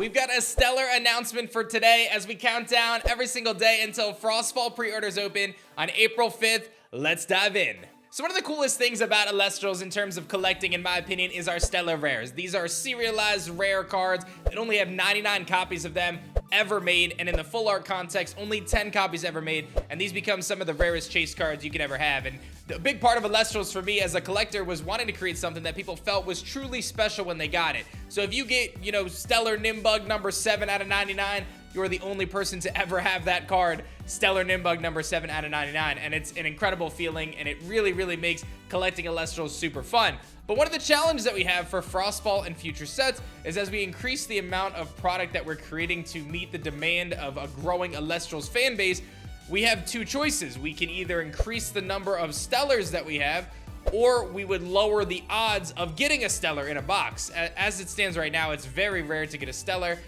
We've got a stellar announcement for today as we count down every single day until Frostfall pre-orders open on April 5th. Let's dive in. So one of the coolest things about Elestrals in terms of collecting, in my opinion, is our stellar rares. These are serialized rare cards that only have 99 copies of them ever made, and in the full art context, only 10 copies ever made, and these become some of the rarest chase cards you can ever have. And the big part of Elestrals for me as a collector was wanting to create something that people felt was truly special when they got it. So if you get, Stellar Nimbug number 7 out of 99, you're the only person to ever have that card, Stellar Nimbug number 7 out of 99, and it's an incredible feeling, and it really, really makes collecting Elestrals super fun. But one of the challenges that we have for Frostfall and future sets is as we increase the amount of product that we're creating to meet the demand of a growing Elestrals fan base, we have two choices. We can either increase the number of Stellars that we have, or we would lower the odds of getting a Stellar in a box. As it stands right now, it's very rare to get a Stellar.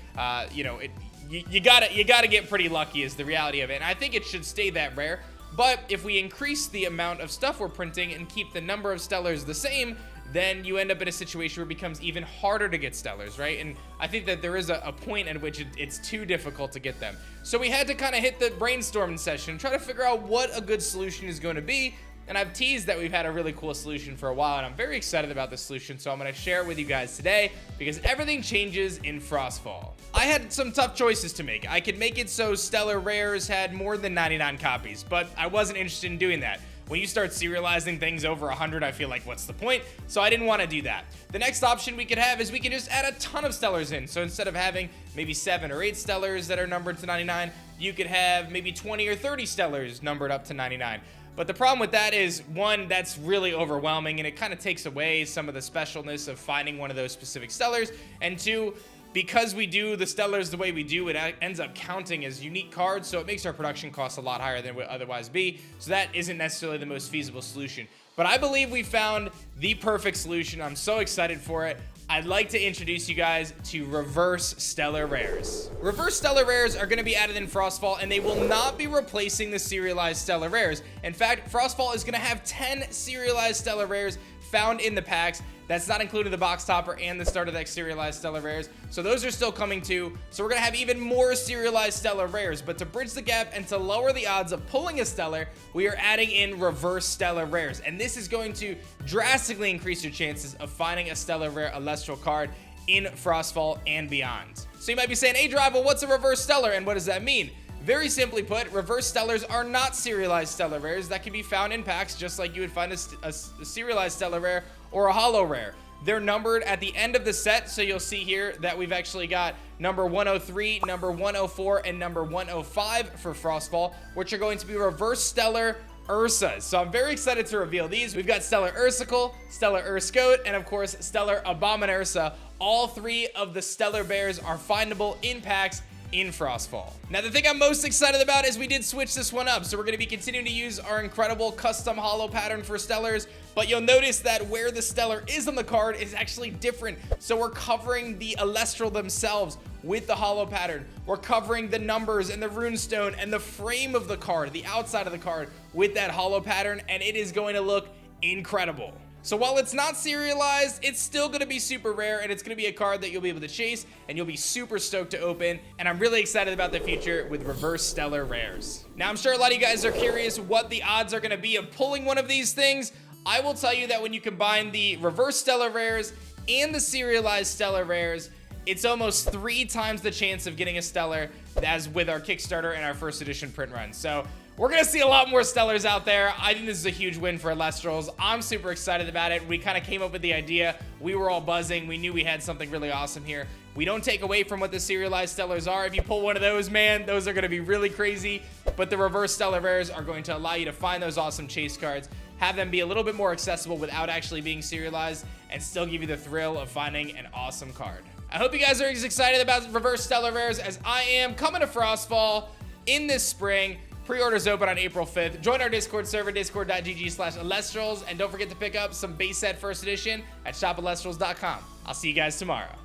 You gotta get pretty lucky is the reality of it, and I think it should stay that rare. But if we increase the amount of stuff we're printing and keep the number of Stellars the same, then you end up in a situation where it becomes even harder to get Stellars, right? And I think that there is a point at which it's too difficult to get them. So we had to kind of hit the brainstorming session, try to figure out what a good solution is going to be. And I've teased that we've had a really cool solution for a while, and I'm very excited about this solution, so I'm going to share it with you guys today because everything changes in Frostfall. I had some tough choices to make. I could make it so Stellar Rares had more than 99 copies, but I wasn't interested in doing that. When you start serializing things over 100, I feel like, what's the point? So I didn't want to do that. The next option we could have is we can just add a ton of Stellars in. So instead of having maybe 7 or 8 Stellars that are numbered to 99, you could have maybe 20 or 30 Stellars numbered up to 99. But the problem with that is, one, that's really overwhelming, and it kind of takes away some of the specialness of finding one of those specific Stellars. And two, because we do the Stellars the way we do, it ends up counting as unique cards, so it makes our production costs a lot higher than it would otherwise be. So that isn't necessarily the most feasible solution. But I believe we found the perfect solution. I'm so excited for it. I'd like to introduce you guys to Reverse Stellar Rares. Reverse Stellar Rares are going to be added in Frostfall, and they will not be replacing the serialized Stellar Rares. In fact, Frostfall is going to have 10 serialized Stellar Rares found in the packs. That's not including the box topper and the starter deck serialized Stellar Rares. So those are still coming too. So we're going to have even more serialized Stellar Rares. But to bridge the gap and to lower the odds of pulling a Stellar, we are adding in Reverse Stellar Rares. And this is going to drastically increase your chances of finding a Stellar Rare Elestral card in Frostfall and beyond. So you might be saying, hey Drive, well, what's a Reverse Stellar and what does that mean? Very simply put, Reverse Stellars are not serialized Stellar Rares that can be found in packs just like you would find a serialized Stellar Rare or a Holo Rare. They're numbered at the end of the set, so you'll see here that we've actually got number 103, number 104, and number 105 for Frostfall, which are going to be Reverse Stellar Ursas. So I'm very excited to reveal these. We've got Stellar Ursicle, Stellar Urscote, and of course, Stellar Abominursa. All three of the Stellar Bears are findable in packs in Frostfall. Now, the thing I'm most excited about is we did switch this one up. So we're going to be continuing to use our incredible custom holo pattern for Stellars, but you'll notice that where the Stellar is on the card is actually different. So we're covering the Elestral themselves with the holo pattern. We're covering the numbers and the runestone and the frame of the card, the outside of the card, with that holo pattern, and it is going to look incredible. So while it's not serialized, it's still going to be super rare, and it's going to be a card that you'll be able to chase, and you'll be super stoked to open, and I'm really excited about the future with Reverse Stellar Rares. Now, I'm sure a lot of you guys are curious what the odds are going to be of pulling one of these things. I will tell you that when you combine the Reverse Stellar Rares and the serialized Stellar Rares, it's almost 3 times the chance of getting a Stellar as with our Kickstarter and our first edition print run. So we're going to see a lot more Stellars out there. I think this is a huge win for Elestrals. I'm super excited about it. We kind of came up with the idea. We were all buzzing. We knew we had something really awesome here. We don't take away from what the serialized Stellars are. If you pull one of those, man, those are going to be really crazy. But the Reverse Stellar Rares are going to allow you to find those awesome chase cards, have them be a little bit more accessible without actually being serialized, and still give you the thrill of finding an awesome card. I hope you guys are as excited about Reverse Stellar Rares as I am. Coming to Frostfall in this spring. Pre-orders open on April 5th. Join our Discord server, discord.gg/Elestrals, and don't forget to pick up some base set first edition at shopelestrals.com. I'll see you guys tomorrow.